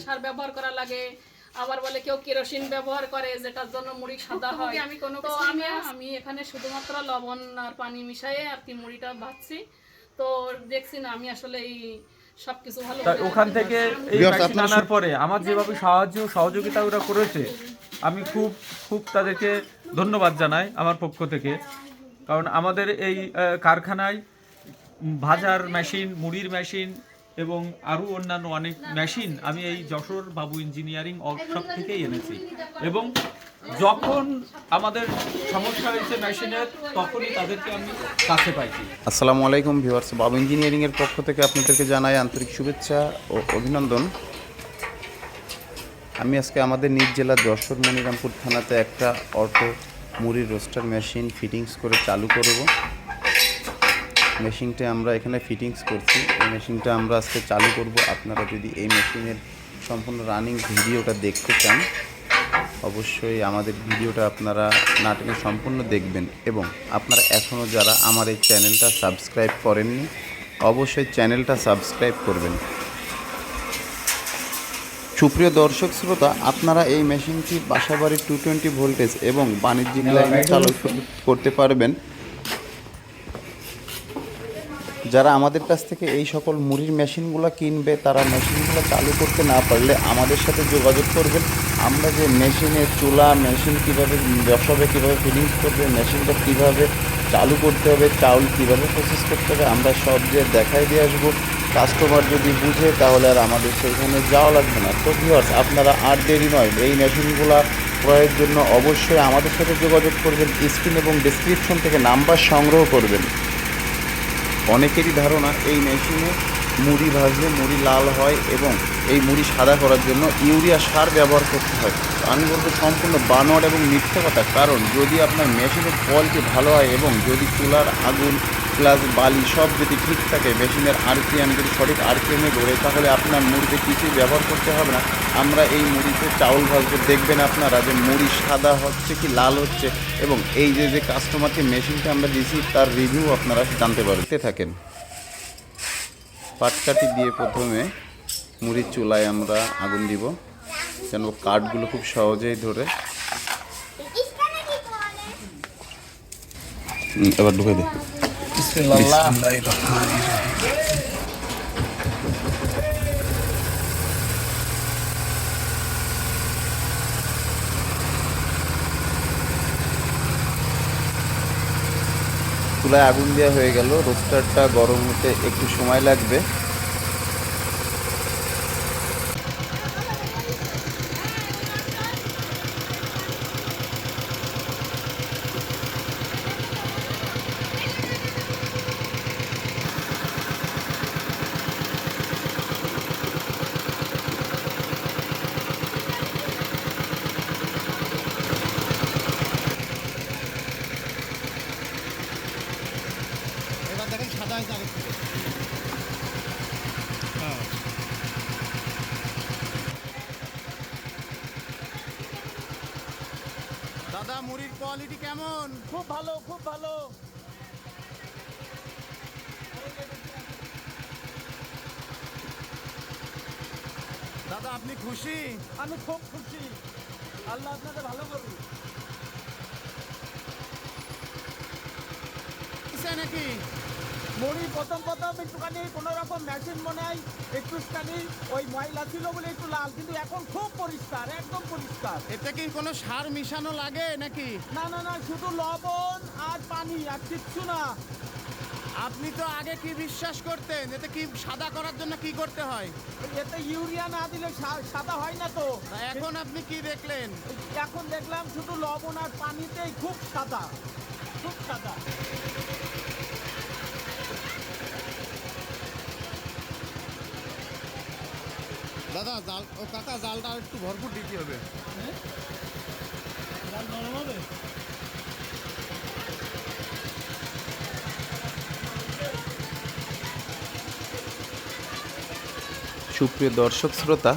সার ব্যবহার করা লাগে, আবার বলে কেউ কেরোসিন ব্যবহার করে যেটার জন্য মুড়ি সাদা হয়। আমি কোনো তো আমি এখানে শুধুমাত্র লবণ আর পানি মিশিয়ে আর কি মুড়িটা ভাজছি। তো দেখছি না আমি আসলে এই সবকিছু ভালো ওখান থেকে এই মেশিন আনার পরে আমার যেভাবে সহযোগিতা ওরা করেছে, আমি খুব খুব তাদেরকে ধন্যবাদ জানাই আমার পক্ষ থেকে। কারণ আমাদের এই কারখানায় ভাজার মেশিন, মুড়ির মেশিন এবং আরও অন্যান্য অনেক মেশিন আমি এই যশোর বাবু ইঞ্জিনিয়ারিং ওয়ার্কশপ থেকেই এনেছি। এবং যখন আমাদের সমস্যা হয়েছে মেশিনের, তখনই তাদেরকে আমি কাছে পাইছি। আসসালামু আলাইকুম ভিউয়ার্স, বাবু ইঞ্জিনিয়ারিংয়ের পক্ষ থেকে আপনাদেরকে জানাই আন্তরিক শুভেচ্ছা ও অভিনন্দন। আমি আজকে আমাদের নিজ জেলা যশোর মনিরামপুর থানাতে একটা অটো মুড়ির রোস্টার মেশিন ফিটিংস করে চালু করব। মেশিনটা আমরা এখানে ফিটিংস করছি, এই মেশিনটা আমরা আজকে চালু করব। আপনারা যদি এই মেশিনের সম্পূর্ণ রানিং ভিডিওটা দেখতে চান, অবশ্যই আমাদের ভিডিওটা আপনারা না টেনে সম্পূর্ণ দেখবেন। এবং আপনারা এখনও যারা আমার এই চ্যানেলটা সাবস্ক্রাইব করেননি, অবশ্যই চ্যানেলটা সাবস্ক্রাইব করবেন। সুপ্রিয় দর্শক শ্রোতা, আপনারা এই মেশিনটি বাসাবাড়ির 220 ভোল্টেজ এবং বাণিজ্যিক লাইনে চালু করতে পারবেন। যারা আমাদের কাছ থেকে এই সকল মুড়ির মেশিনগুলো কিনবে, তারা মেশিনগুলো চালু করতে না পারলে আমাদের সাথে যোগাযোগ করবেন। আমরা যে মেশিনের চুলা, মেশিন কীভাবে বসাবে, কীভাবে ফিটিংস করবে, মেশিনটা কীভাবে চালু করতে হবে, চাউল কীভাবে প্রসেস করতে হবে, আমরা সব যে দেখাই দিয়ে আসবো। কাস্টমার যদি বুঝে তাহলে আর আমাদের সেইখানে যাওয়া লাগবে না। তো ভিউয়ার্স, আপনারা আর দেরি নয়, এই মেশিনগুলো ক্রয়ের জন্য অবশ্যই আমাদের সাথে যোগাযোগ করবেন। স্ক্রিন এবং ডেসক্রিপশন থেকে নাম্বার সংগ্রহ করবেন। অনেকেরই ধারণা এই মেশিনে মুড়ি ভাজলে মুড়ি লাল হয় এবং এই মুড়ি সাদা করার জন্য ইউরিয়া সার ব্যবহার করতে হয়। আমি বলবো সম্পূর্ণ বানোয়াট এবং মিথ্যা কথা। কারণ যদি আপনার মেশিনের কোয়ালিটি ভালো হয় এবং যদি চুলার আগুন প্লাস বালি সব যদি ঠিক থাকে, মেশিনের আরপিএম যদি সঠিক আরপিএমে ঘোরে, তাহলে আপনার মুড়িতে কিছুই ব্যবহার করতে হবে না। আমরা এই মুড়িতে চাউল ভাজবো, দেখবেন আপনারা যে মুড়ি সাদা হচ্ছে কি লাল হচ্ছে। এবং এই যে কাস্টমারকে মেশিনটা আমরা দিয়েছি তার রিভিউ আপনারা জানতে পারতে থাকেন। পাটকাঠি দিয়ে প্রথমে মুড়ির চুলায় আমরা আগুন দিব, যেন কাঠগুলো খুব সহজেই ধরে। এবার ঢুকে দে। চুলায় আগুন দেওয়া হয়ে গেল। রোস্টারটা গরম হতে একটু সময় লাগবে। দাদা, মুড়ির কোয়ালিটি কেমন? খুব ভালো, খুব ভালো। দাদা, আপনি খুশি? আমি খুব খুশি। আল্লাহ আপনাকে ভালো করুন। নাকি মুড়ি প্রথম একটুখানি কোনো রকম মেশিন মনে হয় একটুখানি ওই ময়লা ছিল বলে একটু লাল, কিন্তু এখন খুব পরিষ্কার, একদম পরিষ্কার। এতে কি কোনো সার মিশানো লাগে নাকি? না না না, শুধু লবণ আর পানি, আর কিচ্ছু না। আপনি তো আগে কি বিশ্বাস করতেন? এতে কি সাদা করার জন্য কি করতে হয়? এতে ইউরিয়া না দিলে সাদা হয় না তো। এখন আপনি কি দেখলেন? এখন দেখলাম শুধু লবণ আর পানিতেই খুব সাদা, খুব সাদা। দাদা, জাল ও কাকা, জালটা একটু ভরপুর দিতে হবে। জাল নরম হবে। সুপ্রিয় দর্শক শ্রোতা,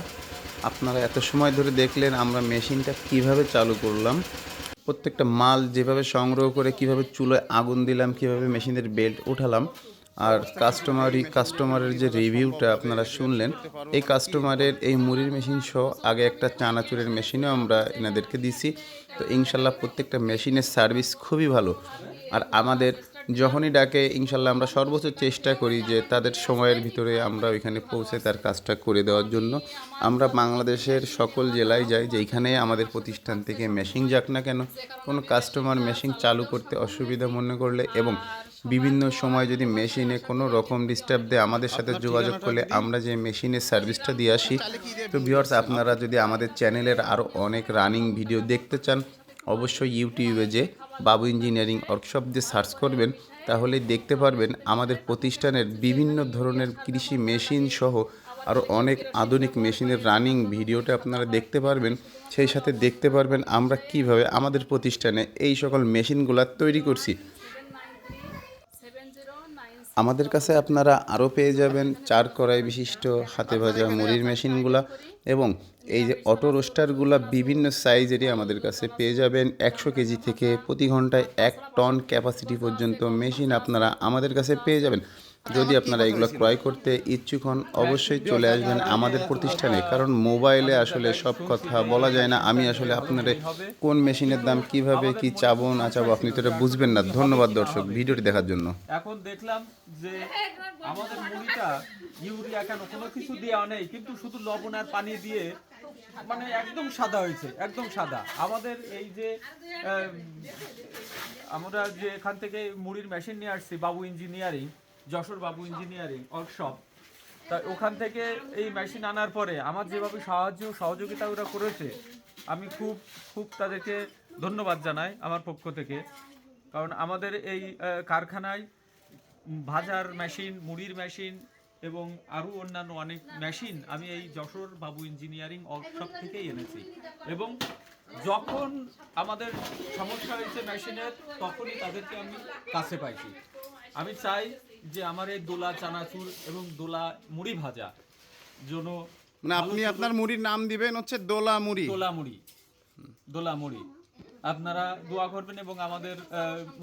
আপনারা এত সময় ধরে দেখলেন আমরা মেশিনটা কিভাবে চালু করলাম, প্রত্যেকটা মাল যেভাবে সংগ্রহ করে, কিভাবে চুলায় আগুন দিলাম, কিভাবে মেশিনের বেল্ট উঠালাম। আর কাস্টমারের যে রিভিউটা আপনারা শুনলেন, এই কাস্টমারের এই মুড়ির মেশিন সহ আগে একটা চানাচুরের মেশিনও আমরা এনাদেরকে দিছি। তো ইনশাল্লাহ প্রত্যেকটা মেশিনের সার্ভিস খুবই ভালো। আর আমাদের যখনই ডাকে ইনশাল্লাহ আমরা সর্বোচ্চ চেষ্টা করি যে তাদের সময়ের ভিতরে আমরা ওইখানে পৌঁছে তার কাজটা করে দেওয়ার জন্য। আমরা বাংলাদেশের সকল জেলায় যাই, যেখানে আমাদের প্রতিষ্ঠান থেকে মেশিন যাক না কেন, কোনো কাস্টমার মেশিন চালু করতে অসুবিধা মনে করলে এবং বিভিন্ন সময় যদি মেশিনে কোনো রকম ডিস্টার্ব দেয়, আমাদের সাথে যোগাযোগ করলে আমরা যে মেশিনের সার্ভিসটা দিয়ে আসি। তো ভিউয়ার্স, আপনারা যদি আমাদের চ্যানেলের আরও অনেক রানিং ভিডিও দেখতে চান, অবশ্যই ইউটিউবে যে বাবু ইঞ্জিনিয়ারিং ওয়ার্কশপ দিয়ে সার্চ করবেন, তাহলে দেখতে পারবেন আমাদের প্রতিষ্ঠানের বিভিন্ন ধরনের কৃষি মেশিন সহ আরও অনেক আধুনিক মেশিনের রানিং ভিডিওটা আপনারা দেখতে পারবেন। সেই সাথে দেখতে পারবেন আমরা কিভাবে আমাদের প্রতিষ্ঠানে এই সকল মেশিনগুলো তৈরি করছি। আমাদের কাছে আপনারা আরও পেয়ে যাবেন 4 কড়াই বিশিষ্ট হাতে ভাজা মুড়ির মেশিনগুলা এবং এই যে অটো রোস্টারগুলা বিভিন্ন সাইজেরই আমাদের কাছে পেয়ে যাবেন। 100 কেজি থেকে প্রতি ঘন্টায় 1 টন ক্যাপাসিটি পর্যন্ত মেশিন আপনারা আমাদের কাছে পেয়ে যাবেন। যদি আপনারা এগুলো ক্রয় করতে ইচ্ছুক হন, অবশ্যই চলে আসবেন আমাদের প্রতিষ্ঠানে, কারণ মোবাইলে আসলে সব কথা বলা যায় না। আমি আসলে আপনাদের কোন মেশিনের দাম কিভাবে কি চাবো না চাবো আপনি তো এটা বুঝবেন না। ধন্যবাদ দর্শক ভিডিওটি দেখার জন্য। এখন দেখলাম যে আমাদের মুড়িটা ইউরিয়া কেন কোনো কিছু দেওয়া নেই, কিন্তু শুধু লবণ আর পানি দিয়ে মানে একদম সাদা হয়েছে, একদম সাদা। আমাদের এই যে আমরা যে এখান থেকে মুড়ির মেশিন নিয়ে আসছি বাবু ইঞ্জিনিয়ারিং, যশোর বাবু ইঞ্জিনিয়ারিং ওয়ার্কশপ, তা ওখান থেকে এই মেশিন আনার পরে আমার যেভাবে সহযোগিতা ওরা করেছে, আমি খুব তাদেরকে ধন্যবাদ জানাই আমার পক্ষ থেকে। কারণ আমাদের এই কারখানায় ভাজার মেশিন, মুড়ির মেশিন এবং আরও অন্যান্য অনেক মেশিন আমি এই যশোর বাবু ইঞ্জিনিয়ারিং ওয়ার্কশপ থেকেই এনেছি। এবং যখন আমাদের সমস্যা হয়েছে মেশিনের, তখনই তাদেরকে আমি কাছে পাইছি। আমি চাই যে আমার এই দোলা চানাচুর এবং দোলা মুড়ি ভাজা জন্য, মানে আপনি আপনার মুড়ির নাম দিবেন হচ্ছে দোলা মুড়ি। দোলা মুড়ি আপনারা দোয়া করবেন এবং আমাদের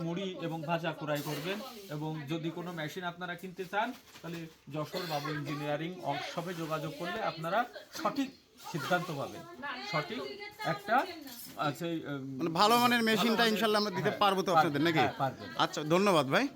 মুড়ি এবং ভাজা ক্রয় করবেন। এবং যদি কোনো মেশিন আপনারা কিনতে চান, তাহলে যশোর বাবু ইঞ্জিনিয়ারিং ওয়ার্কশপে যোগাযোগ করলে আপনারা সঠিক সিদ্ধান্ত পাবেন, সঠিক একটা মানে ভালো মানের মেশিনটা ইনশাল্লাহ আমরা দিতে পারবো তো আপনাদের নাকি? পারবেন। আচ্ছা, ধন্যবাদ ভাই।